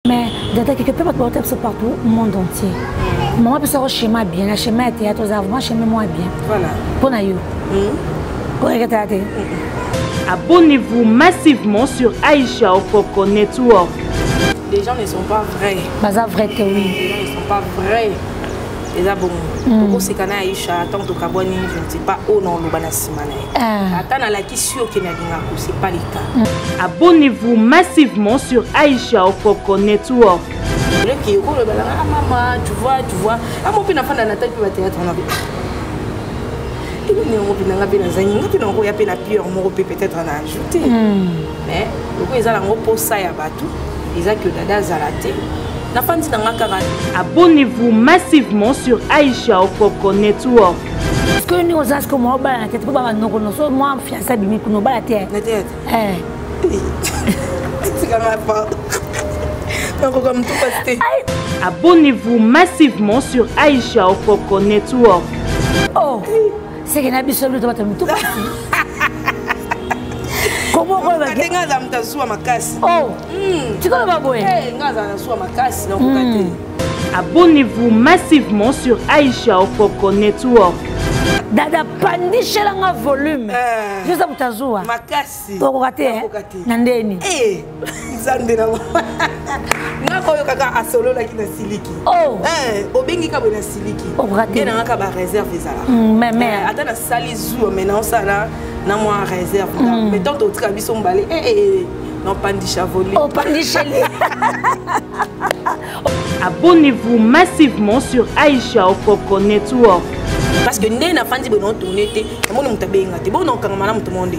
Mais dada quelque peu partout au monde entier. Maman peut se schéma bien, un schéma théâtre aux avant, schéma moi bien. Voilà. Pour naïo. Abonnez-vous massivement sur Aïcha Okoko Network. Les gens ne sont pas vrais. Baza vrai que oui. Les gens ne sont pas vrais. Les abons. Pourquoi c'est qu'on a Aïcha tant que Kabouani, je ne sais pas où non le banasimane. Attends à la question qui n'a rien, c'est pas le cas. Abonnez-vous massivement sur Aïcha Okoko Network. Le qui est le balanga, maman, tu vois. Ah mon père n'a pas dans la tête pour le théâtre on a vu. Il est né au Bénin, la Bénin, il a fait la pire, on aurait peut-être en ajouter. Mais le ils ont posé ça à Batou. Ils ont que Dada Zalaté. La fin de la abonnez-vous massivement sur Aïcha Okoko Network. Est-ce que nous avons comme moi, tête pour pas nous connaissons moi fiancé bimi pour nous la tête. La tête. C'est comme pas. Donc comme tout passer. Abonnez-vous massivement sur Aïcha Okoko Network. Oh, c'est que n'abîme seul de tout passer. Comment on va faire? Oh, tu connais pas boy? Abonnez-vous massivement sur Aïcha Okoko Network. Dada pandi chelanga volume. Je sais pas où makasi. Toko kate nandeni. Zandena. Ngakoyo kaka asolo la kina siliki. Oh. Obengi ka bona siliki. Ngena ngaka ba réserve ezala. Mais ata na sali zuo maintenant ça là na moi réserve. Mais tant d'autres kabiso mbale non pandisha volé. Oh pandisha. Abonnez-vous massivement sur Aïcha Okoko Network. Parce que né na fandi bonon tourner té amoni mutabenga té bon non kangama na mutu monde.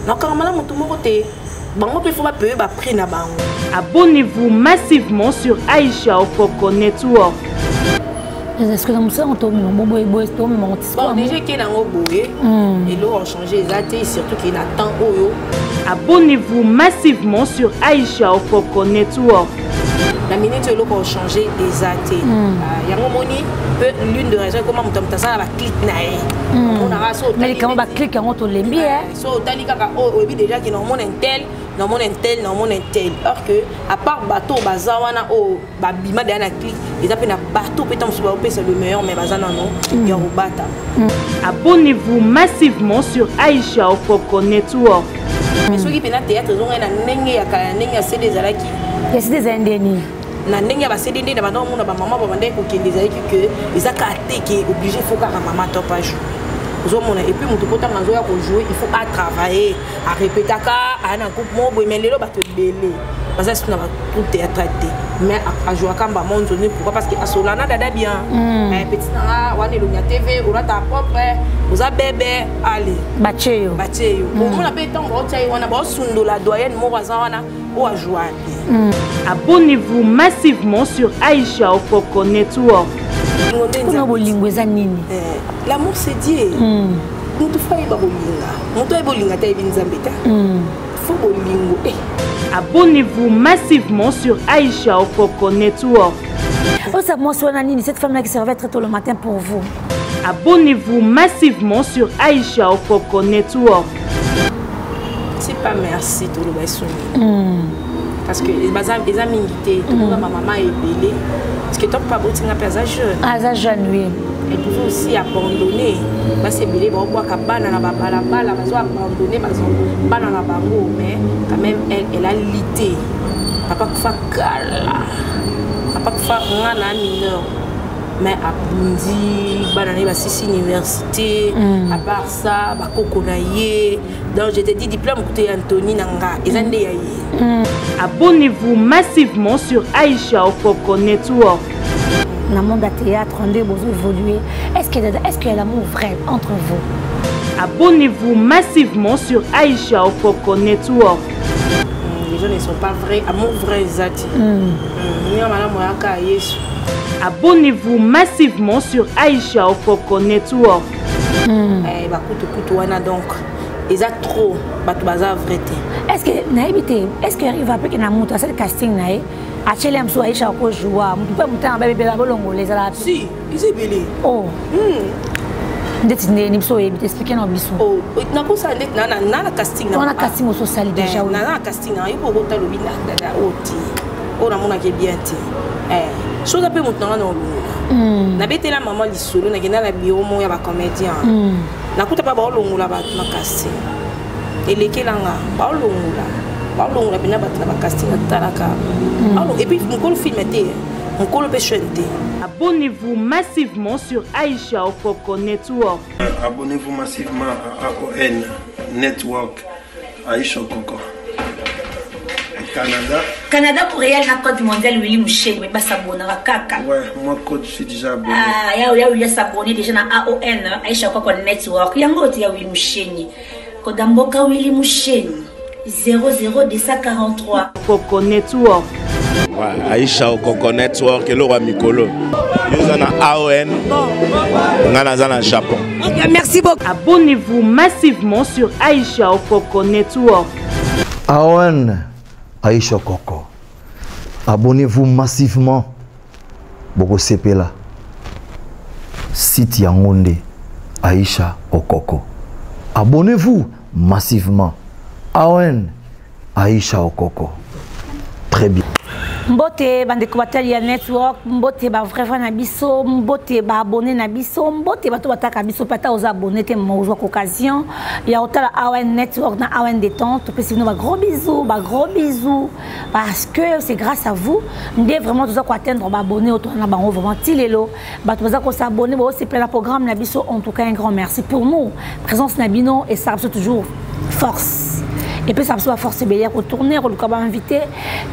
Non kangama na mutu moko té. Bango pe faut pas payer ba prix na bango. Abonnez-vous massivement sur Aïcha Okoko Network. Est-ce que nous sommes tombés mon boy tombe mon petit. Bon déjà qui est dans boyé et l'eau a changé exactement surtout qu'il a tant oyo. Abonnez-vous massivement sur Aïcha Okoko Network. La minute où l'eau a changé exactement. Il y a un moment l'une des raisons comment on ça va clic naé. On a raso. Mais quand on va cliquer on to lembi so tali kaka oh déjà qui non mon intel. Non mon intel. Or que à part bateau bazawana oh babima de na clic ils appellent na bateau peut-être c'est le meilleur mais bazana non il y a bata. Abonnez-vous massivement sur Aïcha Okoko Network. Mais ceux qui pena théâtre ils ont un nenge ya kala nenge ya CD zalaki. Ya CD za ndeni. Na ndenge ba CD ndeni ba mona ba maman ba bande ko kende zalaki que ils a katé qui obligé faut ka maman top page. Et puis, il faut travailler, à répéter, à un groupe, mais les gens te délai. Parce que c'est un groupe théâtre. Mais à jouer à Kamba, pourquoi? Parce que à Solana, dada bien. Petit nana, on est le TV, on a ta propre, on a bébé, allez. Bacheyo. On a pété, on a sundo la doyenne, mon voisin, on a joué. Abonnez-vous massivement sur Aïcha Okoko Network. L'amour c'est Dieu. Abonnez-vous massivement sur Aïcha Okoko Network. Cette femme-là qui servait très tôt le matin pour vous. Abonnez-vous massivement sur Aïcha Okoko Network. C'est pas merci tout le monde. Parce que les amis tout le monde ma maman est belle. Parce que tant pas beau tu n'as pas à jeune. À jeune oui. Elle pouvait aussi abandonner. Parce que belle bon boire cabana na bala bazo abandonner bazo banana bango mais quand même elle a lité. Papa fa kala. Papa fa ngana mineur. Mais à Bundi, banane ba six université, à part ça, ba kokonaye. Donc je te dis diplôme côté Anthony Nanga, ezande yaye. Abonnez-vous massivement sur Aïcha Okoko Network. Dans le monde du théâtre, on doit évoluer. Est-ce qu'il y a l'amour vrai entre vous? Abonnez-vous massivement sur Aïcha Okoko Network. Les gens ne sont pas vrais, amour vrai zati. Abonnez-vous massivement sur Aïcha Okoko Network. Donc, ils ont trop vrai. Est-ce qu'il arrive à peu qu'il y a un casting à Chelem soit Aïcha Okoko joua, tu peux monter un bébé à Bolongo les Arabes. Si, ils sont belés. Oh. Expliquer nos bisous. Oh, na ko sa net na casting na. On a casting au social déjà. Na casting na, il faut que tu le bina oti. on a mon qui bien ti chose un peu maintenant non na bete la maman lisolo na kenda na bureau mo ya ba comédien na kuta pa ba olongula ba na casting elekelanga ba olongula bina ba na casting talaka alors et puis mon film était mon peut chanter. Abonnez-vous massivement sur Aïcha Okoko Network. Abonnez-vous massivement à AON Network Aïcha Okoko. Canada pour réel na code mondial Willy Mouchen mais pas s'abonner à kaka. Ouais, moi code je suis déjà abonné. Ah, il y a s'abonner déjà na AON Aïcha Okoko Network. Yango ti ya Willy Mouchen. Kodamboka Willy Mouchen 00243 Okoko Network. Ouais, Aïcha Okoko Network et Laura Mikolo. Nous sommes à AON. Nous sommes au Japon. Okay, merci beaucoup. Abonnez-vous massivement sur Aïcha Okoko Network. AON Aïcha Okoko. Abonnez-vous massivement. Boko Sepela. Site Yangonde Aïcha Okoko. Abonnez-vous massivement. AON Aïcha Okoko. Très bien. Mbote bandeko batali ya network, mbote ba vraiment na biso, mbote ba abonné na biso, mbote bato bataka biso pata aux abonnés te mozo occasion. Ya otala AON network na AON détente, puis sinon ba gros bisous parce que c'est grâce à vous, ndé vraiment tout ça ko atteindre ba abonné autour na bango vraiment tilelo, bato baza ko s'abonner, ba aussi plein programme na biso, en tout cas un grand merci pour nous. Présence na bino et ça toujours force. Et puis ça me soit force bélière pour tourner, pour le invité.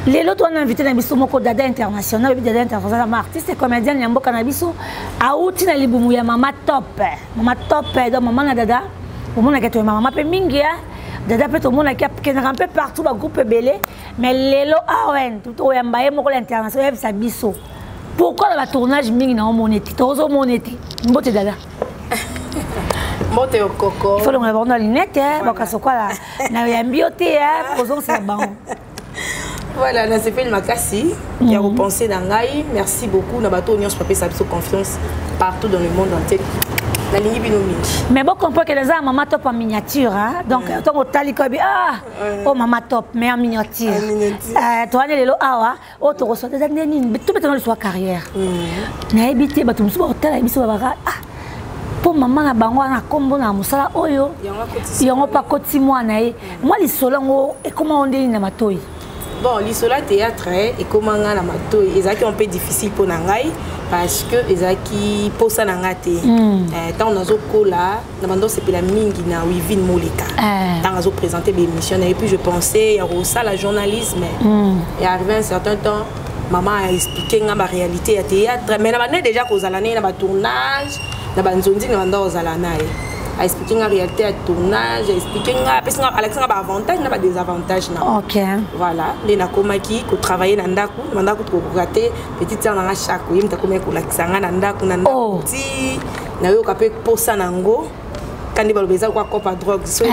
Les autres on a invité Nabiso Moko Dada International, Dada International, artiste et comédien Nyambo Canabiso, a outi na libumu ya Mama Top, donc maman na Dada, au monde qui est maman pe mingia, Dada peut au monde qui est un peu partout le groupe belé, mais les lots AON, tout au Yambaye Moko International, ça biso. Pourquoi le tournage mingi na monéti, tozo monéti, mbote Dada. Mote Okoko. Il faut le avoir dans les lunettes, là. Na yambioté, posons ça bon. Voilà, na sepel makasi, qui a repensé dans Ngai. Merci beaucoup. Na bato union papier ça confiance partout dans le monde entier. La ligne binomingi. Mais bon, comprend que les Mama Top en miniature, hein. Donc, tant au talikobi, oh Mama Top, mais en miniature. Toi, les lo awa, oh tu reçois des années, tout maintenant le soir carrière. Na habité, bah tu me sois au tel, habité pour maman na bango na kombo na musala oyo yango pa koti mwana ye moi lisolango et comment on dit na matoi bon lisola théâtre et comment na matoi ezaki un peu difficile pour nangai parce que ezaki posa na ngate tant nazo kola na bando c'est la mingi na Wivine Moleka tant nazo présenter l'émission et puis je pensais à ça la journalisme et arrivé un certain temps maman a expliqué ma réalité à théâtre mais na bande déjà qu'aux années na ba tournage na banzondi na banda ozalana a expliqué la réalité à tournage, a expliqué Alexandre a avantage na désavantage na. OK. Voilà, les na komaki ko travailler na ndaku ko rater petite sœur na chaque yim ta komaki ko laksanga na ndaku ti na yo kapé posa nango kandi balobeza kwa copa drogue so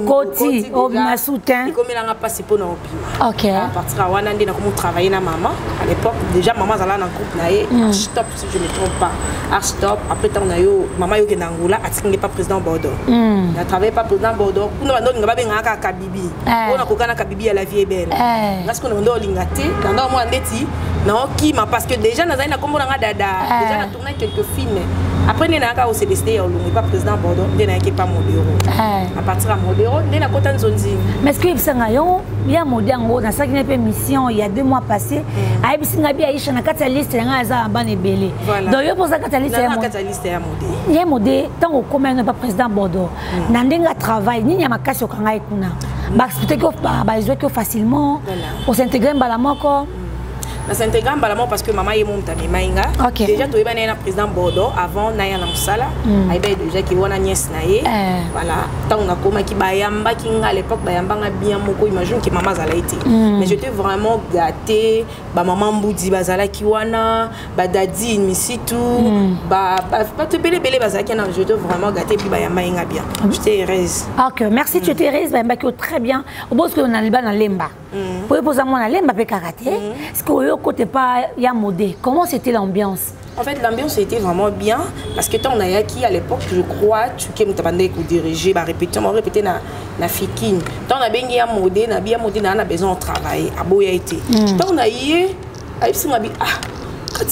koti au na soutien comme il a passé pour na opima. OK. À partir à wana ndi na ko travailler na maman à l'époque déjà maman zala na groupe na stop si je ne me trompe pas. Stop après tant na yo maman yo ke na Angola atingi pas président Bordeaux. Na travaille pas président Bordeaux. Kuna ndo ngaba benga ka kabibi. Ona kokana kabibi à la vie est belle. Parce que ndo lingate ndo mo ndeti na okima parce que déjà na na kombo na dada déjà na tourné quelques films. Après na ka au CDC au Lungu pas président Bordeaux ndena ke pas modéro. À partir à modéro ndena kota nzonzi. Mais est-ce que bisanga yo ya modango na ça qui n'est pas mission il y a 2 mois passés a bisinga bi Aïcha na kata liste nga za bana belé. Donc yo posa kata liste ya modé. Ya modé tant au commun pas président Bordeaux. Na ndenga travail ni ya makasi okanga ikuna. Ba expliquer que ba jouer que facilement on s'intégrer mbala moko. Na s'intégrer mbala parce que maman est monta mais mainga. Déjà tu es na président Bordeaux avant na ya na musala. Aiba déjà ki wana nièce na ye. Voilà, tant na koma ki bayamba ki nga à l'époque bayamba nga bien moko imagine que maman zala été. Mais j'étais vraiment gâtée, ba maman Mboudi bazala ki wana, ba dadi misitu, ba te belé bazala ki na j'étais vraiment gâtée puis bayamba nga bien. J'étais heureuse. OK, merci tu étais heureuse bayamba ki très bien. Au bout que on a le ban na lemba. Pour poser moi na lemba pe karaté. Est-ce que le côté pas il y a modé. Comment c'était l'ambiance? En fait, l'ambiance était vraiment bien parce que quand on a acquis à l'époque, je crois, tu me diriger, répéter, on répéter na fikine. Quand on a bien modé, on a besoin de travailler. À boya été. Quand on a eu, quand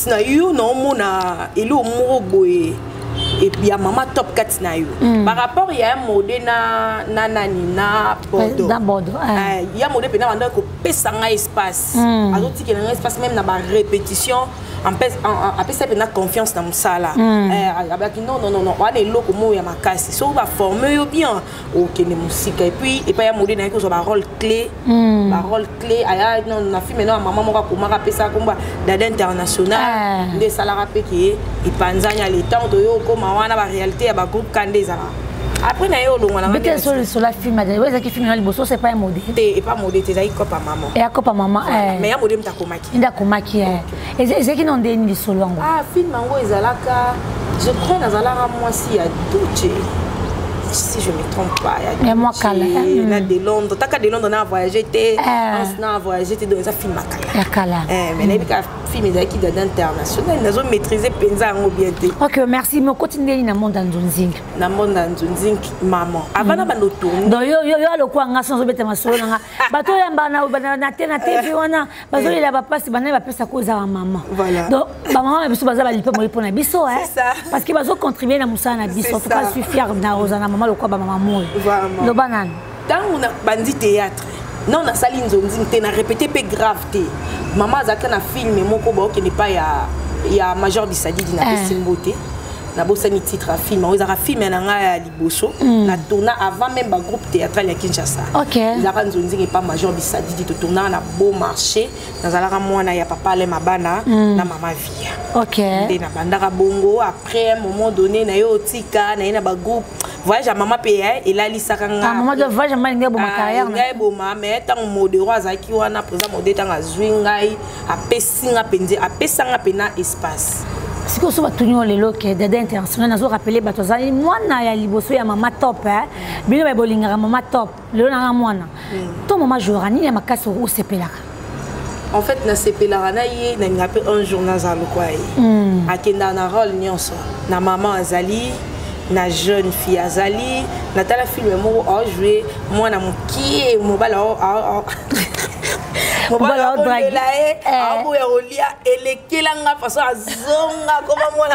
on a eu, on a eu boye. Et puis il y a maman top 4 na yo. Par rapport il y a un modé na Bordeaux. Dans Bordeaux. Il y a modé pendant ko pesa nga espace. Azoti que na espace même na ba répétition après ça pendant confiance dans musala. Non on est loko mo ya makasi. So va former yo bien OK les musique et puis il y a modé na ko so ba rôle clé. Ba rôle clé aya non na film maintenant maman mo ko mara pesa komba dada international. Nde sala rapé qui et panzanya les temps de yo comme wana ba réalité ya ba groupe Kandeza. Après na yo longa na mais sur la film ouais ça qui film na liboso c'est pas un modé. Et pas modé c'est ça copa maman. Et copa maman mais ya modé mta komaki. Nda komaki et c'est qui non deni solongo. Ah film ngo ezalaka je crois nazalaka moi si ya Duce. Si je me trompe pas, il y a moi de Londres. T'as qu'à de Londres, on a voyagé, on a voyagé, dans un film à Kala. Mais les films qui sont international, ils ont maîtrisé Penza en bien. Ok, merci. Mais continuez dans le monde d'Anzunzing. Dans le monde d'Anzunzing, maman. Avant de nous tourner. Donc, yo le quoi, on a sans obéter ma solo. Bateau yamba na TV wana. Bateau il a pas passé, bana va passer à cause de maman. Voilà. Donc, maman elle se base à l'ipé pour na biso parce que bateau contribuer na musa na biso. En tout cas, je suis fière na Rosana maman le quoi maman moi. Le banane. Dans on a bandit théâtre. Non, on a sali nzonzing te na répété pe grave te. Maman azaka na film moko ba qui n'est pas ya Major Bisadidi na Simboté. Na bosani titre à film, on a film na nga liboso na tourna avant même ba groupe théâtral ya Kinshasa. OK. Zaka nzonzing et pas Major Bisadidi to tourna na beau marché, na zalaka mwana ya papa le mabana na mama via. OK. Et na bandaka bongo après un moment donné na yo tika na ba groupe voyage à maman PA et là lisaka nga. Maman de voyage malinga bo ma carrière. Ngai bo ma mais tant modéro azaki wana présent modé tant azwingai apesinga penze apesanga pena espace. Si vous avez les locaux d'aides internationales, nous avons rappelé que moi, je suis maman top. Je suis maman top. Je suis maman top. Maman Jourani, je suis au CPLA. En fait, na CPLA, je suis un jour dans le coin. Je suis un rôle. Na maman Azali, na jeune fille Azali, na tala film moi joué moi na mon qui est mobile Mobala de la abu ya olia elekelanga façon azonga comme moi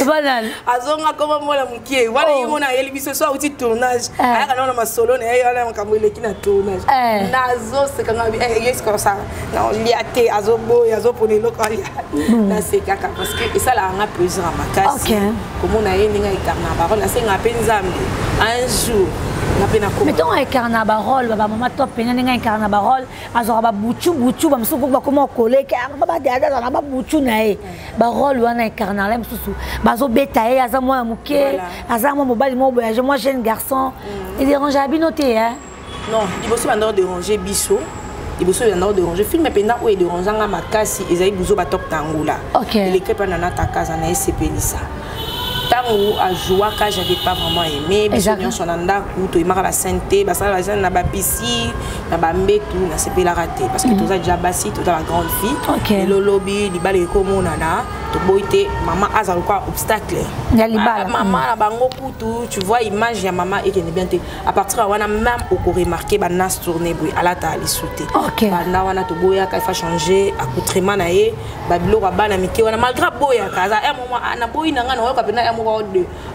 banal azonga comme moi la mukie wala yimona yeli biso so uti tournage aya kana na solo ne yala makambo eleki na tournage nazo sekanga yes comme ça na olia te azobo yazopone local na sekaka parce que ça la nga plaisir à makasi comme on a yé ninga carnaval na senga penzambi un jour. Mettons un carnaval, maman top, un carnaval, azora bouchou, comment coller, baba bouchou nae, barol ou un carnaval, bazo bétail, azamoi mouké, azamoi mobile, moi jeune garçon, il dérange à binoter, hein? Non, il faut se déranger biso. Il faut se déranger. Film est pendant où il dérange à ma casse, ils aient besoin de top tangoula. Ok. Il est créé dans ta case, on a SCP Lisa. Tango à Jouaka, j'avais pas vraiment aimé. Mais je suis en train de faire la santé, parce que la jeune n'a pas piscine, n'a pas mbétou, n'a pas la raté. Parce que tout ça déjà bassi, tout ça la grande fille. Et le lobby, les balles comme on a, tout boité, maman a un obstacle. Maman a bango couteau, tu vois image de maman et qui est bien. À partir de là, même au remarqué, bah nas tourné, à la table sauté. Bah na wana to boya, qu'il faut changer, accoutrement naé, bah bilo ba na miki wana malgré boya, kaza, un moment ana boy na ngana waka pena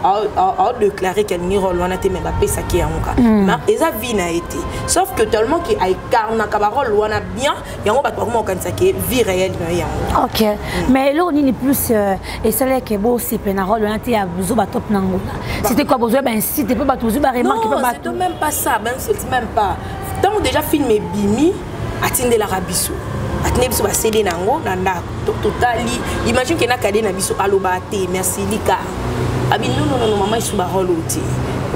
a déclaré qu'elle n'y rôle on a été même pas ça qui est en cas mais ça vie n'a été sauf que tellement qui a carna cabarol on a bien et on va pas comment quand ça qui est vie réelle OK mais là on est plus et ça là que beau c'est penarol on a été à besoin top nango c'était quoi besoin ben si tu peux pas toujours remarquer pas c'est même pas ça ben c'est même pas tant déjà filmé bimi atteindre la rabiso atteindre biso ba céder nango nanda totali imagine que na kade na biso alobate merci lika abi non maman isu ba rôle oti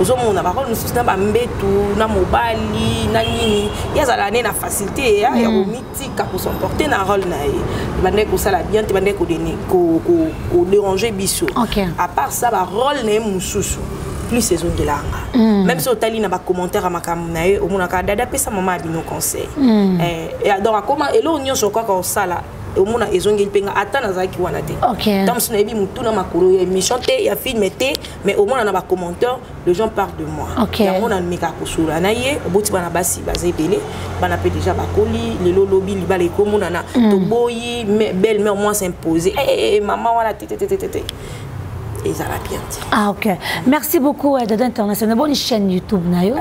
ozo mona ba rôle nusu na ba mbetu na mobali na nini yazala na facilité ya mitika pour s'emporter na rôle na ye bande ko sala bien te bande ko deni ko déranger biso à part ça ba rôle na mususu plus saison de l'anga même si otali na ba commentaire à makam na ye o mona ka dada pesa maman abino conseil et alors comment et là on y so quoi comme ça là au monde ezongi penga ata nazaki wana te. OK. Donc ce n'est pas mutu na makolo ya émission te ya film te mais au moins on a ba commentaire les gens parlent de moi. OK. Ya on a meka kusura na ye oboti bana basi bazebele bana pe déjà bakoli le lolobi libala ikomo na to boyi belle mère moi s'imposer maman wana te et ça va bien. Ah OK. Merci beaucoup Dada International. Bonne chaîne YouTube na yo.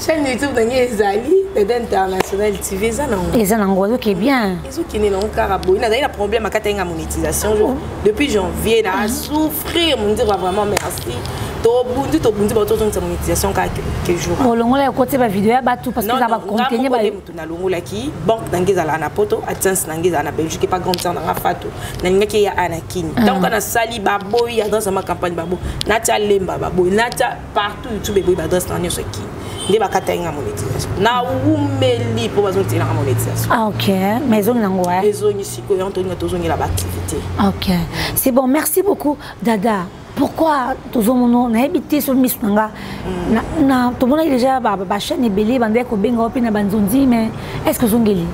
Chaîne YouTube de Ezali, Dada International TV, ça non. Et ça n'engouaille qui est bien. Ils ont qui n'est non carabo. Il a un problème à la monétisation. Depuis janvier, il a souffrir. On dit vraiment merci. Tobundi, bateau de sa monétisation quelques jours. Bon, l'on a côté ma vidéo à battre parce que ça va contenir. Na longola qui banque d'angeza la na poto, attends n'angeza na Belgique pas grand temps na fato. Na ninga qui ya anakin. Donc on a sali baboy, il y a dans sa campagne babo. Nata lemba baboy, nata partout YouTube boy badras na nyo qui. Ndi bakata inga monétisation. Na umeli pour bazon tena monétisation. Ah OK, maison n'angouaille. Maison ici ko Antonio tozongi la activité. OK. C'est bon, merci beaucoup Dada. Pourquoi tous on a habité sur le misnanga na tout le monde déjà ba chaîne et belé bande ko benga opi na banzondi mais est-ce que zongeli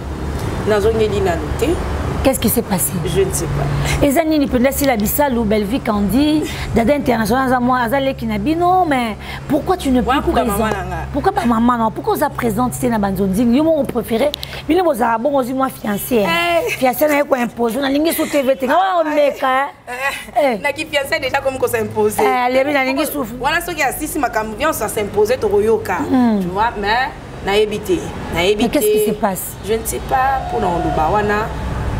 na zongeli na noté qu'est-ce qui s'est passé je ne sais pas ezani ni penda si la bisal ou belle vie Candy Dada International za moi azale kinabino mais pourquoi tu ne peux pas pourquoi pas maman non pourquoi ça présente c'est na banzondi yo mon préféré bino bozara bon ozi moi fiancé fiancé na ko imposer na lingi sur TV te on meka na qui fiancé déjà comme qu'on s'impose les na lingi souffre voilà ce qui assiste ma cam ça s'imposer to yoka tu vois mais na éviter mais qu'est-ce qui se passe je ne sais pas pour na oloba wana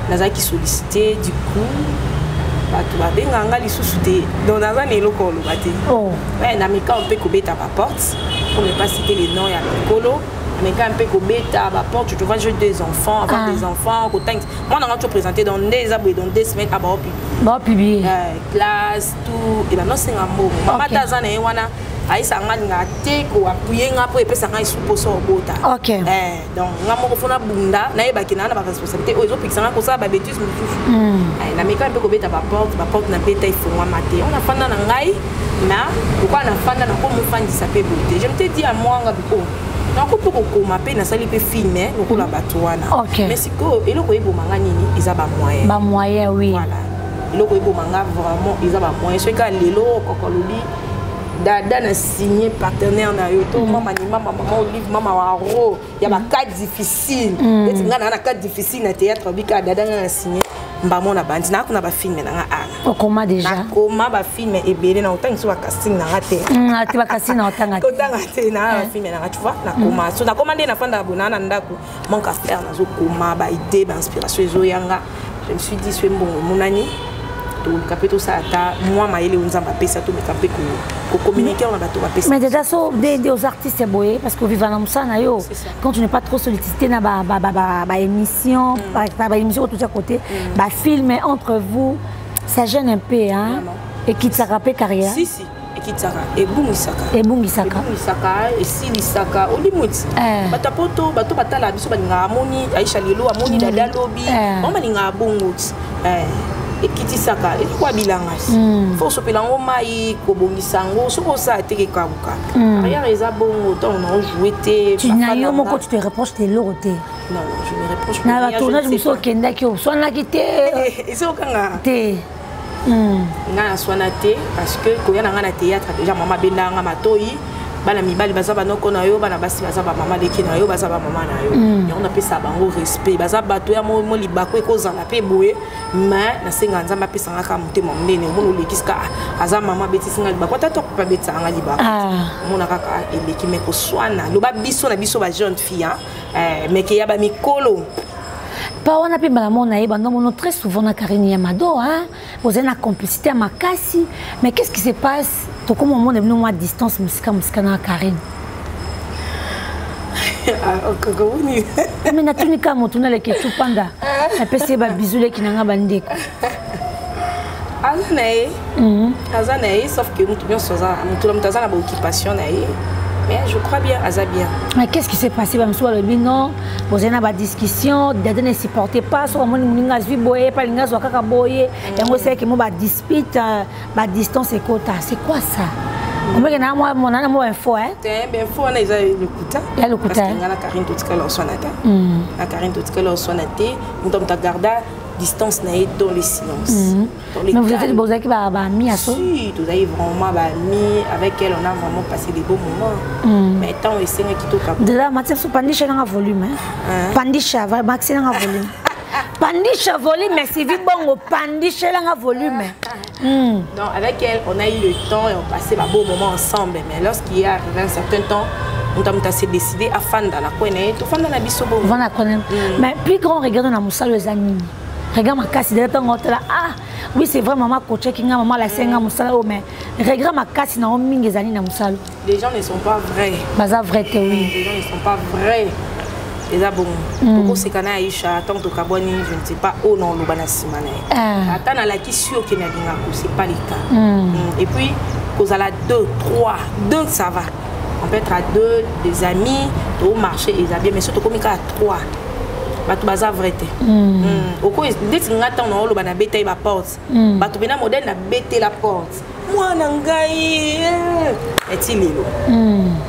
naza qui sollicité du coup bato babenganga lisusu te donc naza na eloko oloba te ouais na meka on peut kobeta ba porte pour ne pas citer les noms ya mikolo mais quand un peu kobeta ba porte tu vois j'ai deux enfants avoir des enfants moi on a tout présenté dans des semaines à ba publier classe tout et ben non c'est un mot maman taza na wana aisa nganga te ko appuyer nga po epesa nga isupo so bota OK donc nga moko fona bunda na yebaki na ba responsabilité ozo pixanga ko sa ba bêtise mususu na meka pe ko beta ba porte na beta ifungwa mate on a fanda na ngai na pourquoi na fanda na ko mo fandisa pe beauté je me te dis à moi nga biko na ko poko ko ma pe na sali pe filmer ko la batwana mais siko eloko ebo manga nini isa ba moyen oui voilà eloko ebo manga vraiment isa ba moyen so ka lelo kokolobi Dada na signé partenaire na yoto maman Olive maman Waro il y a ba cas difficile et nga na cas difficile na théâtre bika Dada na signé mbamo na bandi na kuna ba film na nga comment déjà comment ba film et belé na autant so ba casting na raté tu ba casting na autant te na ba film na tu vois na comment so na commandé na fanda bona na ndako manque à faire na zo comment ba idée ba inspiration zo yanga je me suis dit c'est bon monani capito ça moi maïle on zamba pesa to me ko communiquer on a bato pesa mais déjà so des artistes boyé parce que vivant dans ça na yo quand tu n'es pas trop sollicité na ba émission ba émission tout à côté ba film entre vous ça gêne un peu hein et qui te rappelle carrière si et qui te et bungisaka et si lisaka olimuti batapoto bato batala biso balinga amoni Aisha lelo amoni Dada lobi on balinga bongout et qui dit ça et quoi bilanga faut se pelango mai ko bongisango soko ça te ke kabuka rien eza bon autant on joué té tu n'as eu mon tu te reproches tes loroté non je me reproche pas na tournage muso kenda ki o sona ki te eso kanga te na sona te parce que ko yana na théâtre déjà maman bendanga matoi bana mibali baza banoko na yo bana basi baza ba mama leki na yo baza ba mama na yo on appelle ça bango respect baza bato ya mo libako ekozala pe boye mais na senga nzamba pesa ngaka mutema munene mono lekiska aza mama betisinga libako tata ko pa betanga libako mona kaka eleki meko swana loba biso na biso ba jeune fille mais ke ya ba mikolo pas on a pu malamona et bandon très souvent na Karine Yamado hein vous avez une complicité à Makasi mais qu'est-ce qui se passe to comment on est venu moi à distance musika na Karine mais na tunika motuna le ketu panda na pese ba bisule kinanga bandeko azanae sauf que mutu bien soza mutu la mutazana ba occupation na mais je crois bien Azabia. Mais qu'est-ce qui s'est passé bah monsieur le non vous avez une discussion Dada ne supportait pas so mon ninga zui boye pas ninga zo kaka boye et moi c'est que moi ba dispute ba distance et quota c'est quoi ça On me gana moi mon ana moi info hein. T'es bien info on a le kuta. Il y a le kuta. Parce que ngana Karine tout kala sonata. Na Karine tout kala sonate, on t'a garda distance naïe dans le silence. Mais vous êtes beaux qui va mis à ça. Si, tout avez vraiment mis avec elle on a vraiment passé des beaux moments. Mais tant et c'est qui toka. Déjà Mathieu so pandisha na volume hein. Pandisha va maxi na volume. Pandisha volume mais c'est vite bon pandisha na volume. Donc avec elle on a eu le temps et on passait un beau moment ensemble mais lorsqu'il est arrivé un certain temps on a décidé à faire dans la connaît tout faire dans la bisobo. Voilà connaît. Mais plus grand regarde na musalo les amis. Regarde ma casse de temps là ah oui c'est vrai maman coach qui nga maman la senga musalo mais regarde ma casse na mingi zani na musalo. Les gens ne sont pas vrais. Baza vrai oui. Les gens ne sont pas vrais. Les abons. Beaucoup c'est kana Aïcha tant que Kaboni je ne sais pas où non le bana simane. Attends à la question qui n'a rien c'est pas le cas. Et puis cause à la 2 3 2 ça va. On peut être à 2 des amis au marché ils bien mais surtout comme à 3. Batu baza vrete. Oko dès que ngata on lo bana bete ba porte. Batu bena modèle na bete la porte. Moi na ngai et tilelo.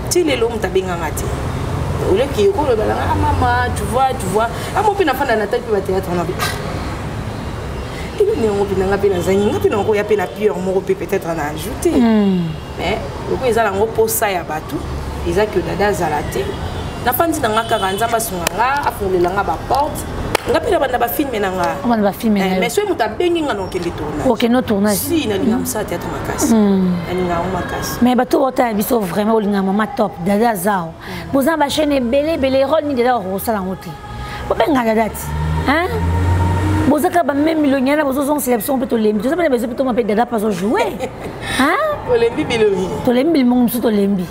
Tilelo mtabenga ngati. Au lieu qu'il y ait maman, tu vois, à mon père n'a pas la tête pour le théâtre, on a vu. Il y a peut-être en ajouté. Mais le coup, ils ont un peu ça, ils ont que dada zalaté. La femme dit dans la caranza, parce qu'on a appelé la porte. On a pas film mais mais soit muta bengi ngano ke tournage. OK no tournage. Si na linga msa théâtre makasi. Na makasi. Mais bato ota biso vraiment linga mama top dada zao. Boza ba chaîne belé rôle ni dada rosala ngote. Bo benga dada ti. Hein? Boza ka ba même millionnaire bozo son sélection peut to lembi. Tu sais pas besoin peut to m'appeler dada pas jouer. Hein? To lembi bilomi. To lembi mon mso to lembi.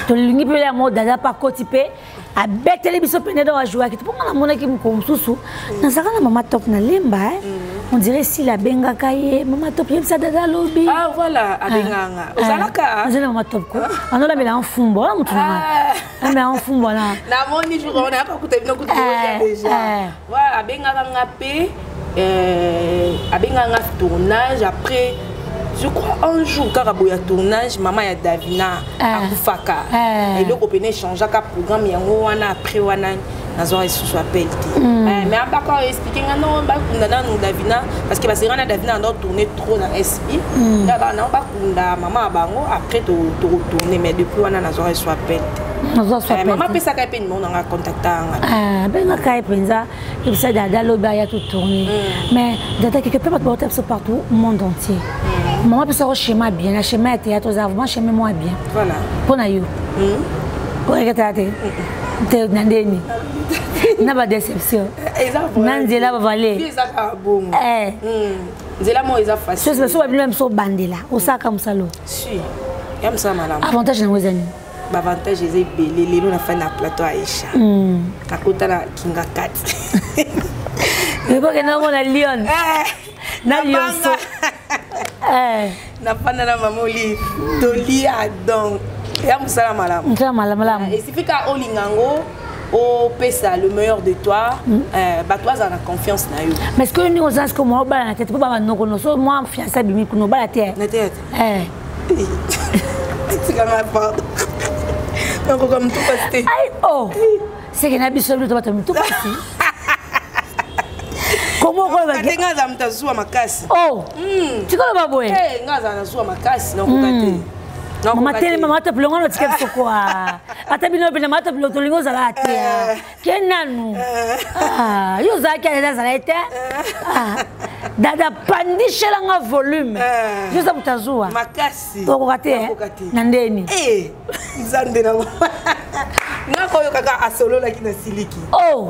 To lingi pe la mode dada pas côté a betele biso pene do jouer ki pour na mona ki mko susu na saka na mama top na lemba on dirait si la benga kaye mama top yem sa dada lobi ah voilà a benganga ozalaka na mama top ko anola bela enfumbo la mutu na mais enfumbo na moni jour on a pas kuta bino kuta déjà voilà a benganga ngape a benganga tournage après je crois un jour quand il y a tournage maman ya Davina à Koufaka et donc on peut échanger un programme yango wana après wana nazo sous appel mais on pas expliquer non ba kunda nous Davina parce que parce que na Davina on tourner trop dans SI là ba na ba kunda maman bango après to retourner mais depuis wana nazo sous appel maman pesa ka peine on a contacté ben na ka penza il s'est dada lo ba ya tout tourner mais data quelque peu partout au monde entier. Maman peut savoir schéma bien, le schéma théâtre aux avant, schéma moi bien. Voilà. Pour na you. Pour regarder. T'es nandeni. N'a pas déception. Nanzela va valer. Ezaka bon. Nzela mo eza facile. C'est ça même so bandela. Osaka musalo. Si. Yam ça malama. Avantage na wezani. Avantage eza belé lelo na fin na plateau Aïcha. Na kota na Kinga 4. Mais pas que na mona Lyon. Na Lyon so. Na panda na mamoli toli donc ya musala malamu malamu et suffit ka olingango au pesa le meilleur de toi toi za na confiance na yo mais est-ce que nous osons que moi bala na tête pour ba noko no so moi fiancé bimi kuno bala tête na tête c'est comme un pas donc comme tout passer ai oh c'est que na biso to tout passer. Comment on va faire? Ngaza mtazua makasi. Oh. Tu connais pas boy? Ngaza nazua makasi na kokate. Mama tele mama ta plongo no tikep sokwa. Ata bino bina mata plo tolingo zala te. Kenanu. Yo zaki ala zala ete. Dada pandisha nga volume. Yo za mtazua. Makasi. Kokate na ndeni. Nzande na. Ngako yo kaka asolo la kina siliki. Oh.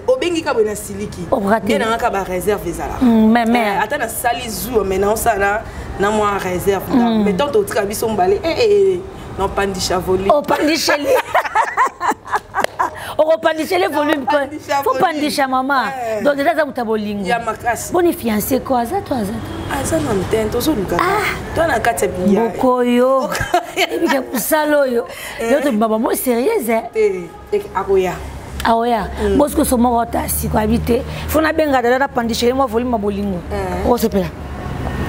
Obengi ka bona siliki. Bien nga ka ba réserve ezala. Mais ata na sali zu maintenant ça là na moi réserve. Mais tant au tika biso mbale non pandisha volume. Oh pandisha. On pandisha le volume quoi. Faut pandisha maman. Donc déjà ça mutabolingo. Ya makasi. Boni fiancé quoi ça toi ça. Ça non tento so luka. Toi na kati bien. Bokoyo. Et puis que salo yo. Yo te baba moi sérieuse akoya. Aoya. Parce que somo rota si quoi habiter. Faut na benga dada pandisha moi volume mabolingo. O se pela.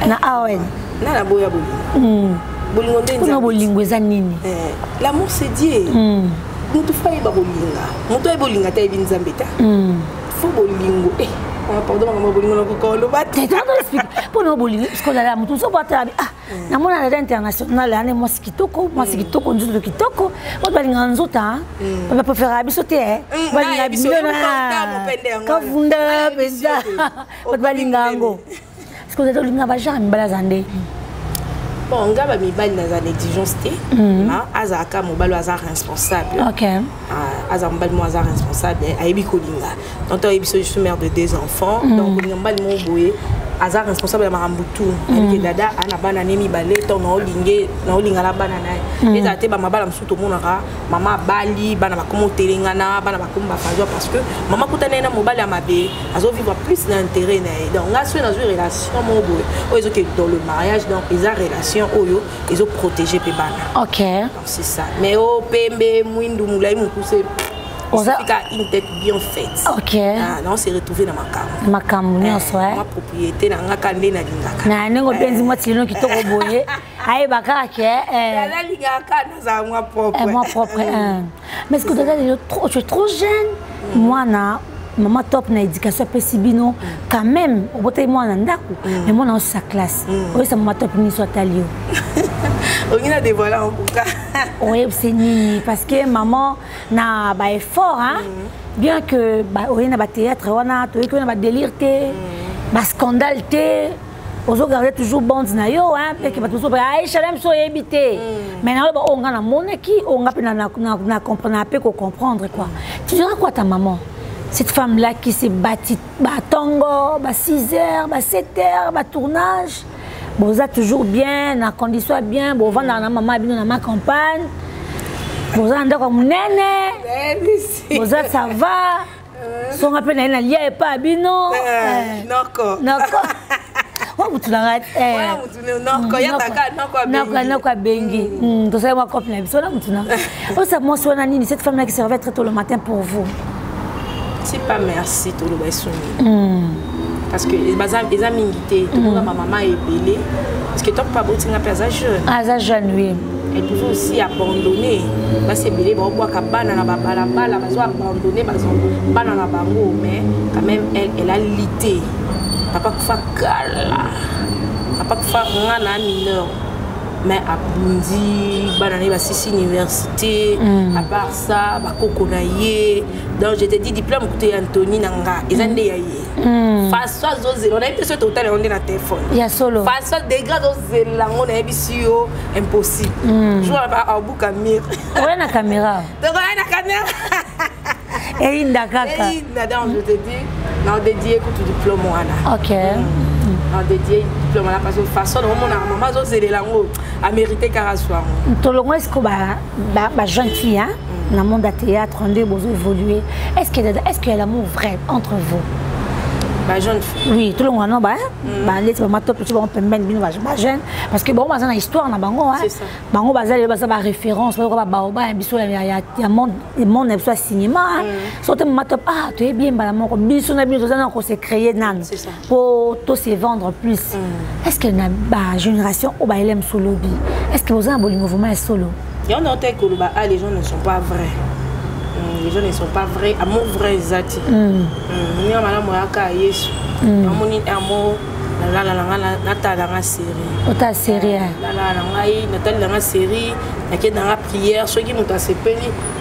Na awen. Na boya bolingo. bolingo nde kuna bolingo eza nini l'amour c'est Dieu mutu fa yeba bolinga mutu ay bolinga ta yebi nzambe ta fo bolingo pardon maman bolingo na ko lo batte pour nous bolingo parce que la mutu so bata na mona na international ane moi kitoko nzuto kitoko o balinga nzuta on peut faire abiso te balinga biso ka vunda pesa o balinga ngo parce que les gens ba jamais balazande. Bon, on a mis balle dans une exigence té. Azaka mobile hasard responsable. OK. Azaka mobile moi hasard responsable. Aibi kolinga. Donc toi je suis mère de 2 enfants. Donc on mobile mon boye. Hasard responsable de Marambutu. Avec dada ana bana nemi balé ton na olinga la bana na. Les até ba mabala msuto monaka. Maman bali bana ba komo telengana bana ba komba fajo parce que maman kutana na mobile ya mabe. Azo vivre plus d'intérêt na. Donc là sur dans une relation mon boye. Ozo que dans le mariage donc ils ont relation oyo ils ont protégé pe bana. OK. Donc c'est ça. Mais au pembe mwindu mulai mukuse une tête bien faite. OK. Non, c'est retrouvé dans ma cam. Ma propriété dans ma candé na lingaka. Na nengo benzi moi tilino kitoko boye. Aye baka ke la lingaka na moi propre. Moi propre. Mais est-ce que tu es trop jeune? Moi na maman top na éducation pesibino quand même au boté moi na ndako mais moi na sa classe. Oui, ça maman top ni soit talio. On a dévoilé en tout cas. Oui, c'est nini parce que maman na ba effort hein. Bien que ba on a ba théâtre on a tout que on a ba délire té, ba scandale té. On regarde toujours bande na yo hein parce que ba toujours Aïcha même so habité. Maintenant on a na moneki on a na comprendre peu qu'on comprendre quoi. Tu diras quoi ta maman? Cette femme là qui s'est bâtie ba tango, ba 6 heures, ba 7 heures, ba tournage. Bon, ça toujours bien, la condition est bien. Bon, on va dans maman habite dans ma campagne. Bon, ça on comme néné. Bon, ça va. Son rappel na lia et pas abino. Noko. Noko. Oh, tu l'as raté. Noko, ya taka noko. Noko bengi. Tu sais moi comme la biso là mutuna. Oh, ça moi soit nani cette femme là qui servait très tôt le matin pour vous. C'est pas merci tout le baissoni. Parce que les amis invités, tout le monde ma maman est belée. Parce que toi pas beau tu n'as jeune. Ah ça jeune oui. Elle pouvait aussi abandonner. Parce que belée ba bois kabana na bala bala bazo abandonner bazo bana na bango mais quand même elle a lité. Papa kufa kala. Papa kufa ngana mineur. Mais à Bundi, banane basisi université, à part ça, bakoko na ye. Donc je te dis diplôme côté Anthony nanga, ezande yaye. Face zo zelo, on a été sur total on est na téléphone. Ya solo. Face des gars zo zelo on a bisio impossible. Je vois pas au bout caméra. Ouais na caméra. Donc on a na caméra. Et inda kaka. Et inda donc je te dis, on a dédié pour tout diplôme wana. OK. On dédié diplôme là parce que façon on maman zo zelo lango a mérité carassoir. Tolongo est-ce que ba jeune fille hein dans le monde du théâtre on doit évoluer. Est-ce qu'il y a l'amour vrai entre vous? Ba jeune fille. Oui, tout le monde non ba les ma top tu vas on peut même bien ba jeune parce que bon on a histoire na bango hein. Bango bazali ba référence ba ba biso ya monde soit cinéma. Surtout ma top tu es bien ba l'amour biso na biso ça on s'est créé nan pour tout se vendre plus. Est-ce que na ba génération au ba aime solo bi? Est-ce que vous avez un bon mouvement solo? Il y a noté que les gens ne sont pas vrais. Les gens ne sont pas vrais. Amour vrai, zati. Ni amala moyaka Yesu. Amoni amour la série. Ota série. La série. La prière. Ceux qui nous ont sepeli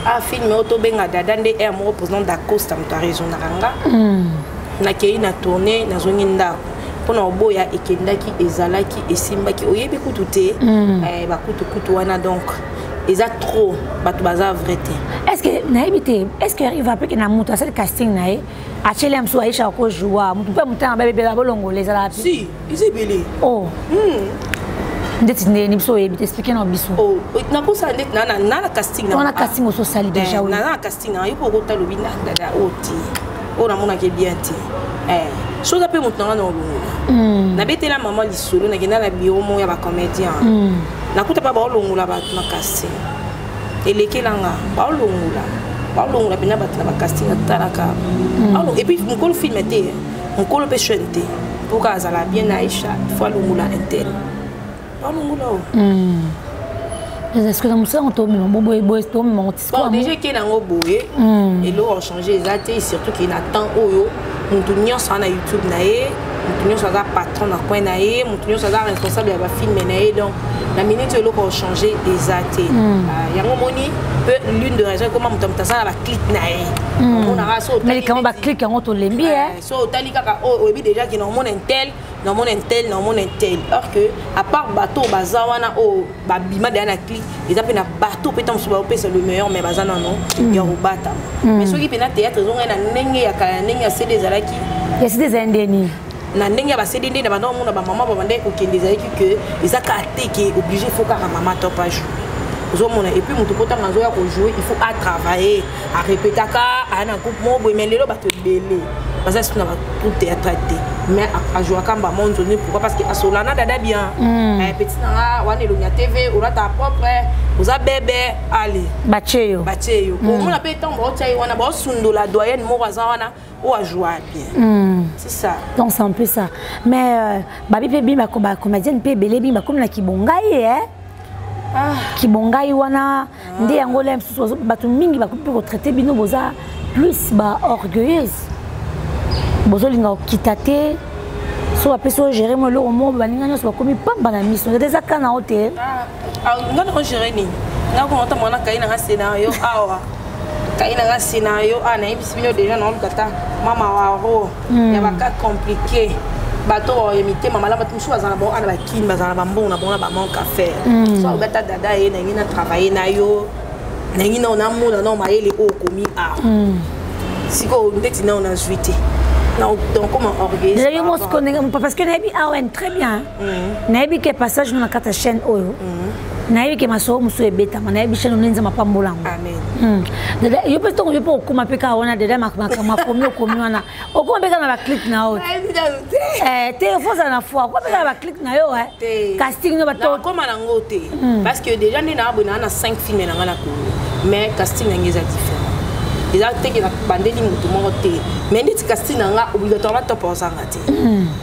a filmé autobenga dadande et amour président d'Acosta muta raison naranga. Na kei na tourner na zongi ndako. Pona oboya ekendaki ezalaki esimbaki oyebi kutute ba kutu wana donc ils a trop batu baza vérité. Est-ce que naibité est-ce que arrive après que na mutu asali casting nae achele mso Aïcha ko joua mutu pe mutu bébé la bolongo les ala si ils est belé oh ndeti ne biso ebité expliquer na biso oh na ko sa ndeti na casting na casting au social déjà oui na casting na yuko ko talo bina dada oti ona mona ke bien ti chose peu mutu na olongo na bete la maman lisolo na kena na bureau mo ya ba comédien na kuta pa ba olongo la ba na casting elekelanga ba olongo la bina ba na casting atalaka et puis mon col film était mon col peut chanter pour que ça la bien Aïcha faut olongo la interne pas nous là. Est-ce que dans ça on tombe déjà qui est dans le boé et l'eau a changé et surtout qu'il attend oyo mon sur YouTube naé mon sur patron na coin naé mon sur responsable de film naé donc la minute l'eau a changé exacté il y a moni l'une de raisons comment mon ça va clic naé on a ça mais comment va clic en auto lembi so tali kaka o déjà qui non mon intel non mon intel or que à part bateau bazawana o babima de na clic ils appellent na bateau peut être c'est le meilleur mais bazana non il y a robata mais ceux qui pena théâtre ils ont un nenge ya kala nenge ya CD zalaki il y a des indénis na ndenge ba CD ndé na bando na ba maman ba bandé ko kende zalaki que ils a katé qui est obligé faut ka maman top à jouer et puis mon tout temps à jouer il faut à travailler à répéter à un groupe mot mais les lots te belé parce que c'est tout théâtre mais à jouer à mon donné pourquoi parce que à Solana dada bien petit na wana elonya TV ou là ta propre vous a bébé allez bacheyo on appelle tant bon tchai wana ba sundo la doyenne mo wana ou à jouer bien c'est ça donc c'est un peu ça mais babi pe bimba ko ba comédienne pe belé bimba comme la kibongai kibongai wana ndé yango lem bato mingi bakopi ko traiter bino boza plus ba orgueilleuse bozo linga kitate so apeso gérer mo lo mo baninga nyo so komi pamba na mission des akana hotel ngana ko gérer ni ngako ngata mona kaina nga scénario awa kaina nga scénario ana ibisibino déjà na kata mama wa ro ya baka compliqué bateau imité maman là bateau choisi na bon ana ba kin bazana ba mbona bona ba manque à faire so bata dada e na ngina travailler na yo na ngina na mona na mayele o komi a siko ndeti na on a juité donc comment organiser parce que Nabi Awen très bien Nabi qui passage dans la chaîne oyo Nabi qui m'a sauvé monsieur beta Nabi chaîne on nza mapambola amen yo peut to yo pour kuma peka wana de ma komi wana okuma peka na ba click na oyo te faut ça na fois quoi peka ba click na yo casting no ba to comme na ngote parce que déjà ni na abona na 5 films na ngana ko mais casting ngeza différent les acteurs qui ont bandé les moutons mais les casting nga obligatoirement top aux angati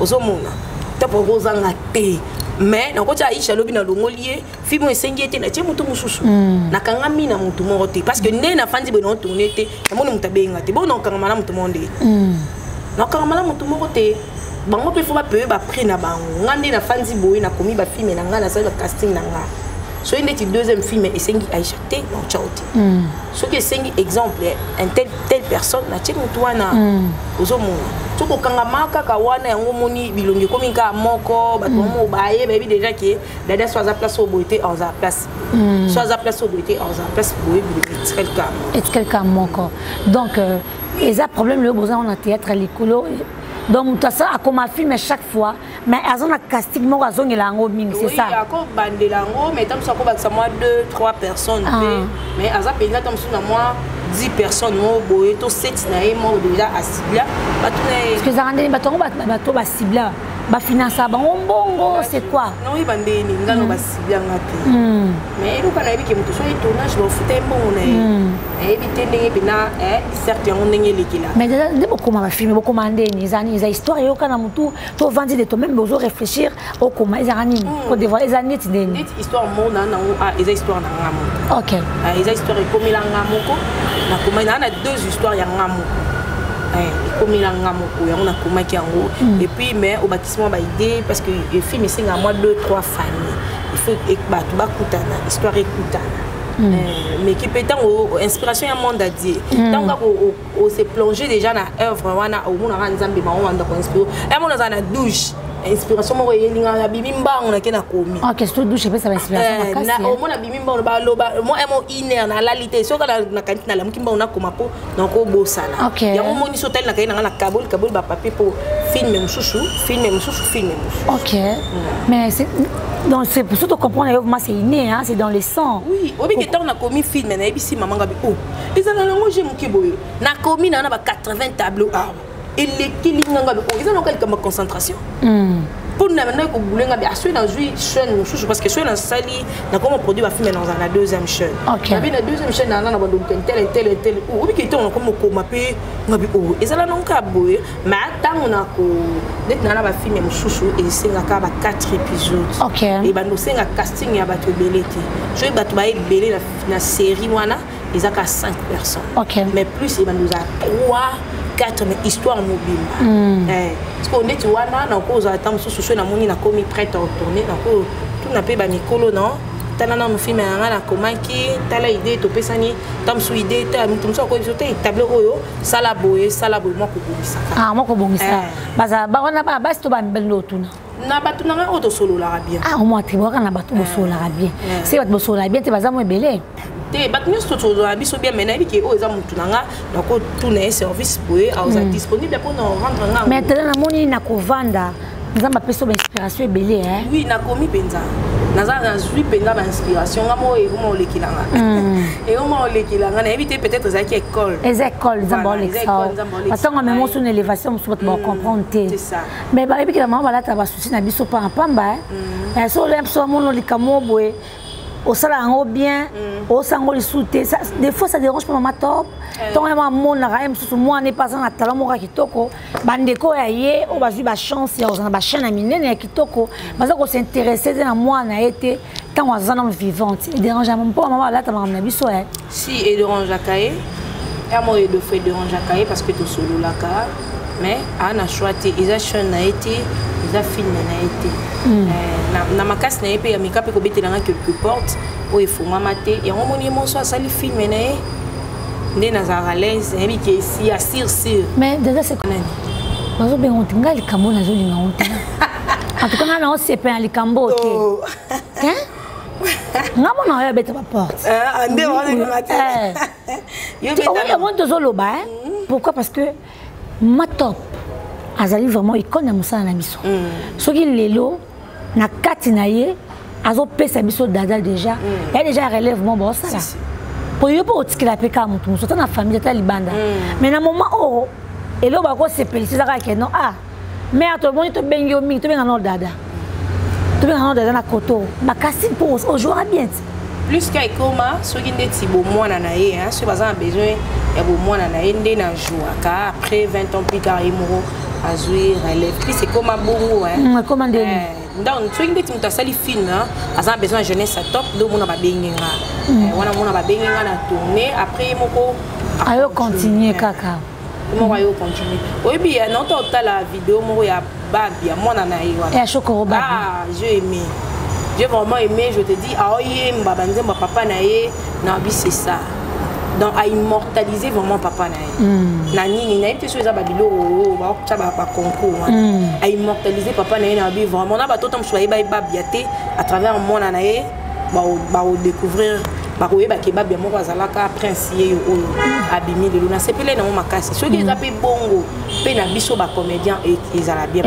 aux mona top aux angati mais na kocha Aisha lobi na longolier film esengi ete na tie mutu mususu na kanga mina mutu morote parce que né na fandi bono tourner te na mona mutabenga te bono kanga mala mutu monde na kanga mala mutu morote bango pe faut ba payer ba prix na bango ngande na fandi boy na komi ba film na nga na ça casting na nga so il est deuxième film et c'est Aisha te non chaote ce que c'est exemple un telle personne na tché mutuana ozo mona to ko kanga maka ka wana yango moni bilongi komi ka moko bato mo baye baby déjà qui dada soit à place au beauté en za place soit à place au beauté en za place boy est quelqu'un moko donc les a problème le besoin on a théâtre à l'écolo donc tout ça a comme un film chaque fois mais elles ont un casting mo azongi lango ming c'est ça oui ako bande lango mais tam sako ba moi 2-3 personnes mais aza pena tam suna moi 10 personnes mo boye to 7 na e mo déjà asibla batuna parce que zarandeni bato ba sibla ba finance ba bongo c'est quoi non oui bande ni ngano ba sibla ngate mais il kana ebike muto so e tournage ba futa mbongo na e ebite ndenge bina certes on ndenge likila mais de beaucoup ma film beaucoup mandé ni zani za histoire yo kana mutu to vendre de toi même besoin réfléchir au comment zarani ko devoir les années ndeni histoire mo na eza histoire na ngamo OK eza histoire comme la ngamo ko na kuma na deux histoires ya ngamo comme il a un comment qui en haut et puis mais au bâtiment bah idée parce que le film ici à moi 2-3 familles il faut que bah tout bas coutana histoire écoutana mais qui peut être inspiration à monde à dire donc on s'est plongé déjà dans œuvre wana au monde à nzambe ma on a inspiré et mon dans la douche inspiration mo yelinga na bimimba on a kena komi OK c'est tout douche ça va inspiration na au mona bimimba ba loba mo emo iner na lalité so kana na kantina la mukimba on a koma po na ko bosana ya mo moni so tel na kaina na kabul ba papier pour filmer mususu OK mais c'est donc c'est pour ça que comprendre moi c'est inné hein c'est dans les sangs oui obi que on a commis film na ebisi mama ngabi oh ezana ngo je mukiboyo na komi na ba 80 tableaux et les killing ngabi oh ezana ko comme concentration pour nous maintenant que bouler nga bien assurer dans une chaîne parce que sur dans sali na comment produit va filmer dans la deuxième chaîne na bien la deuxième chaîne na na bando tel ou bi on comme ko mapé ngabi o ezala non ka boye mais attends on a ko dès na ba filmer mususu et c'est nga ka ba 4 épisodes et bando c'est nga casting ya ba to beleti je ba to ba belé na série wana ils a 5 personnes mais plus il va nous a 3-4 histoires mobiles parce qu'on est tu vois là on cause attendre sous sous na moni na komi prête à retourner donc tout na pe ba mikolo non tanana no film na comment qui tala idée to pesani tam sou idée ta mutum so ko sote tableau oyo sala boye moko bongisa moko bongisa baza ba wana ba basi to ba mbelo tuna na batu na auto solo la bien au moins tribo kana batu bo solo la bien c'est batu bo solo la bien te baza mo belé te batu nyos to solo la biso bien mais na biki o eza mutu nanga donc tout na service boye a disponible pour nous rendre nga mais tena na moni na kovanda nzamba peso ba inspiration belé oui na komi penza naza zui penza ba inspiration ngamo e kuma olekilanga e kuma olekilanga na éviter peut-être za ki école les écoles nzamba oleksa parce que même on une élévation on peut comprendre c'est ça mais ba ebiki la maman balata ba souci na biso pa pamba et so le so mon likamo boye au sala ngo bien au sango li souté ça des fois ça dérange pas maman top tant maman mon na raim sous moi n'est pas en talent mo kitoko bandeko ya ye o bazui ba chance ya ozana ba chaîne na minene ya kitoko baza ko s'intéresser na moi na été tant ozana vivante il dérange maman pas maman là ta maman na biso si et dérange akaye ya mo de fait dérange akaye parce que to solo la ka mais ana choisi isa chaîne na été ils a film na été na makasi na epé ya mikape ko betelanga quelque porte o il faut mamater et on moni mon so sali film na ndé na za l'aise et bi ke si assir mais déjà c'est quoi bazo be ontinga likambo na zo linga ontinga en tout cas na on se pe likambo te ngamo na ya beta ba porte ande on matin yo beta on to zo loba pourquoi parce que ma top azali vraiment icône ya musala na biso soki lelo na kati na ye azo pesa biso dada déjà ya déjà relèvement bon ça là pour yo pour otikila pe ka mutu muso na famille ta libanda mais na moment o elo ba ko sepeli saka ke non mais ato boni to bengi o mi to benga no dada na koto makasi pour aujourd'hui bien plus qu'à Ekoma, ceux qui sont beaux mois na ye, ceux qui ont besoin de beaux mois na ye, ndé na joie. Car après 20 ans plus tard, ils mourront à jouer relève. Puis c'est comme un bon mot, comment dire. Donc ceux qui ont sali film, ils ont besoin de jeunesse à top, donc on a pas bengenga. On a pas bengenga na tourner. Après ils moko. Ayo continuer kaka. Moi ayo continuer. Oui bien, non t'as la vidéo, moi ya babi, moi na ye. Et choko babi. J'ai aimé. J'ai vraiment aimé, je te dis, ma papa naé, nabi c'est ça. Donc à immortaliser vraiment papa naé. Nani naé te choisir babilo, ça va pas concours. À immortaliser papa naé nabi vraiment na ba totam choisir babiaté à travers mon naé, ba découvrir ba ko yeba ke babia moko azalaka princier yo abimi de luna sepele na mo makasi. Ceux qui appellent bongo, pe na biso ba comédien et ils ala bien.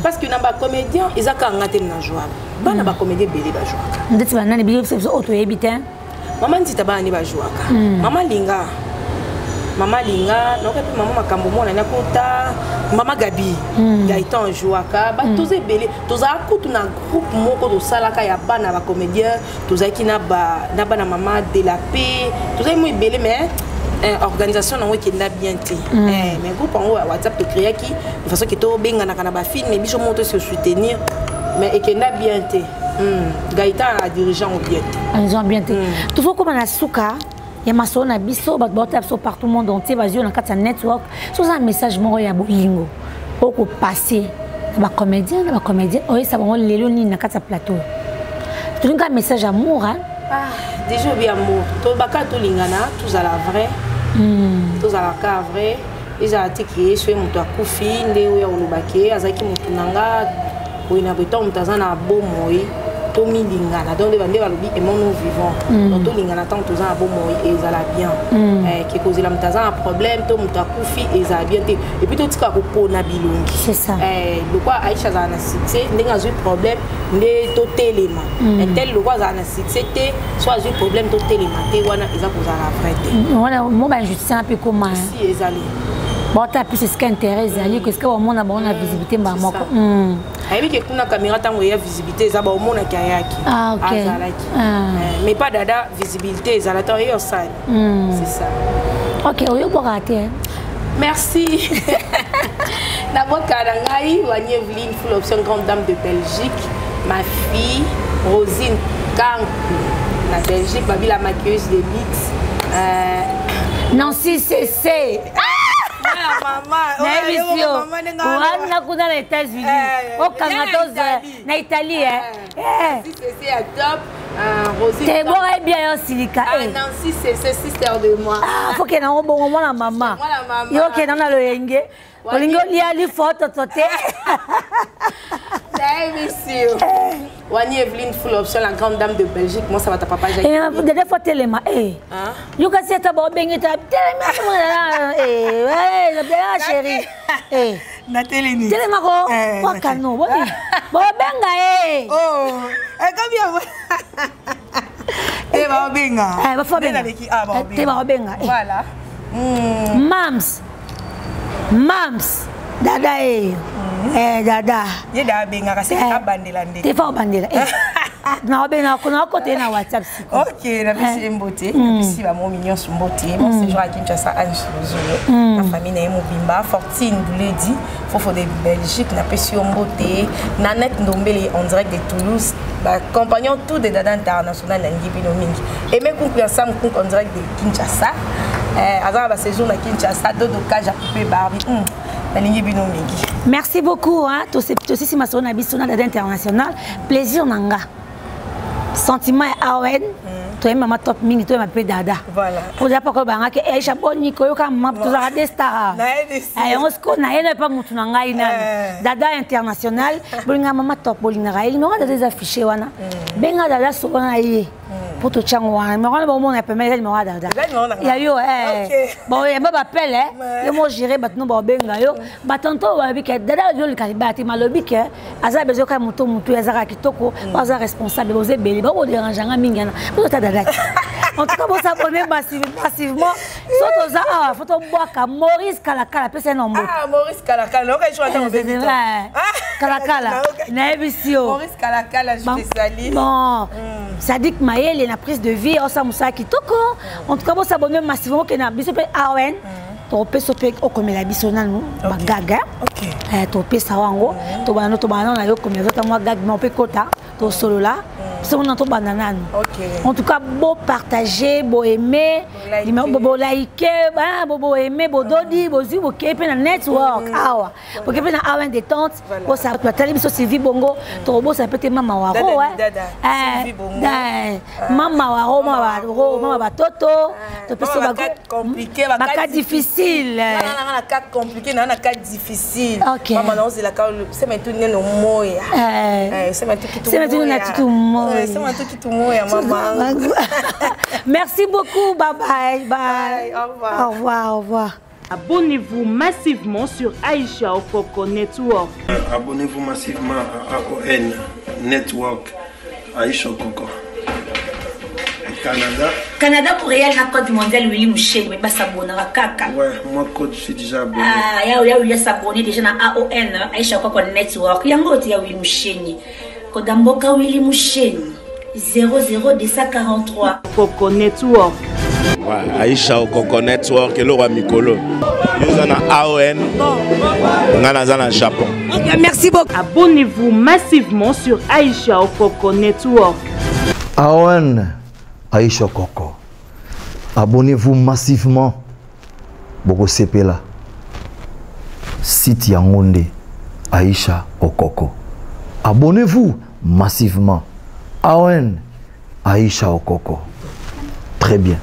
Parce que na ba comédien, ils a ka ngate na joie. Bana ba comédien belé ba jouaka. Ndeti ba nani biso auto ebita. Maman ntita ba ni ba jouaka. Maman linga donc puis maman makambo mona na kota maman Gabi Gaëtan jouaka ba toze belé toza kutu na groupe moko to salaka ya bana ba comédien toza ki na ba maman de la paix toza mo belé mais organisation na qui na bien té mais groupe en WhatsApp to créer qui de façon que to benga na kana ba film mais biso monter se soutenir mais et que na bien té Gaëtan a dirigeant bien té ils ont bien té tu faut comme na suka ya maso na biso bat bota so partout monde entier vas-y on a quatre network so un message mo ya bolingo oko passer ba comédien oui ça bon lelo ni na quatre plateau tu un message amour déjà bien amour to baka to lingana tous à la vrai tous à la ka vrai ils a tiki so muto akufi nde ya olobake azaki mutu nanga oina beto mutazana bomoi to milingana donc les bandés balobi et mon nous vivons donc to lingana tant tous en bomoi et ça la bien qui cause la mutazana un problème to muto akufi et ça bien et puis to tika ko pona bilongi c'est ça le quoi Aïcha za na succès ndenga zo problème ne to telema et tel le quoi za na succès té soit zo problème to telema té wana eza ko za la vraie voilà moi ben justice un peu comment si ezali bon t'as plus ce qui intéresse ali que ce que au monde a bonne visibilité ba moko Ayebi que kuna caméra tango ya visibilité za ba omona kayaki. Ah OK. Mais pas dada visibilité za la temps yo ça. C'est ça. OK, oyo boraté. Merci. D'abord Karangai, Wani Evelyne, full option grande dame de Belgique, ma fille Rosine Kankou, la Belgique, Babi la maquilleuse de Bix. Nancy CC. Maman, on a les États-Unis. Au Canada, en Italie. Nancy CC est top. Rosine. T'es bon et bien silica. Nancy CC, sister de moi. Ah, faut qu'elle ait un bon moment la maman. Yo qu'elle dans le yengue. Olingo lia li photo toté. Monsieur. Wani Evelyne, full option, la grande dame de Belgique. Moi, ça va ta papa. Et des fois, téléma. You can see ta bonne bengue. Téléma. Chérie. Na téléma. Téléma ko. Wakano. Bon benga. Oh. Combien? Téléma benga. Téléma benga. Voilà. Mams. Dada dada. Ye da benga kasi abandela ndé. Te fa bandela. Na benga kuna côté na WhatsApp. OK, na bisi mbote, na bisi ba mo mignon mbote. Mon séjour à Kinshasa Ange Lozolo. Ma famille na Mobimba, Fortine Bouledi, Fofo de Belgique, na pesi mbote, Nanette Ndombele en direct de Toulouse. Ba compagnon tout de Dada International na Ngibino mingi. Et même qu'on ensemble en direct de Kinshasa. Azara ba séjour na Kinshasa, Dodo Kaja Poupé Barbie. Merci beaucoup. Aussi, si ma soeur Nabi Sona Dada International, plaisir nanga. Sentiment Awen, toi maman top mini, toi ma pe Dada. Voilà. Pour dire pourquoi banga que Aisha Boni koyo ka map tous à des stars. On se connaît, n'est pas mutu nanga ina. Dada International, bolinga maman top bolinga rail, mais on a des affichés wana. Benga Dada sona yé. Pour tout changouan, mais on a bon on permet de me Dada. Il y a eu bon il m'a appelé et moi j'irai battre bon benga yo. Batanto wa bi que Dada yo le kalibati malobi que aza bezo ka mutu azara kitoko, aza responsable oser beli ba o déranger nga mingana. Pour ta Dada. En tout cas vous s'abonner massivement. Surtout ça photo boaka Maurice Kalakala pese nombo. Ah Maurice Kalakala, OK je suis en train Kalakala. Na ebisio. Maurice Kalakala je te salue. Bon. Sadik Maël la prise de vie Osa Moussa Kitoko. En tout cas vous s'abonner massivement que na biso pe Awen. Topé sopé o comme la bisona nous bagaga. OK. Topé sawango, to bana na yo comme les autres moi gag mais on peut kota to solo là. C'est on entend banana. OK. En tout cas beau partager, beau aimer, beau liker, beau aimer, beau dodi, beau zi, beau kepe na network. Awa. Pour kepe na Awen détente, pour ça tu tali biso Sylvie Bongo, to beau ça peut être maman waro Sylvie Bongo. Maman waro, maman batoto, to peut so compliqué, cas difficile. Na cas compliqué, na cas difficile. OK. Maman non c'est la cas c'est maintenant no moya. C'est maintenant qui tout. C'est maintenant na tout moya. C'est maintenant qui tout moya maman. Merci beaucoup. Bye bye. Bye. Au revoir. Au revoir. Au revoir. Abonnez-vous massivement sur Aisha Okoko Network. Abonnez-vous massivement à AON Network, Aisha Okoko. Canada pour réel na code mondial Willy Mouché, mais pas s'abonner à Kaka. Ouais, moi code je suis déjà abonné. Ah, il y a s'abonner déjà na AON Aisha Okoko Network. Yango ti ya Willy Mouché. Kodamboka Willy Mouché. 00243. Okoko Network. Ouais, Aisha Okoko Network et le roi Mikolo. Nous sommes à AON. Nous sommes au Japon. Okay, merci beaucoup. Abonnez-vous massivement sur Aisha Okoko Network. AON Aisha Okoko. Abonnez-vous massivement. Boko Sepela. Site Yangonde. Aisha Okoko. Abonnez-vous massivement. AON Aisha Okoko. Très bien.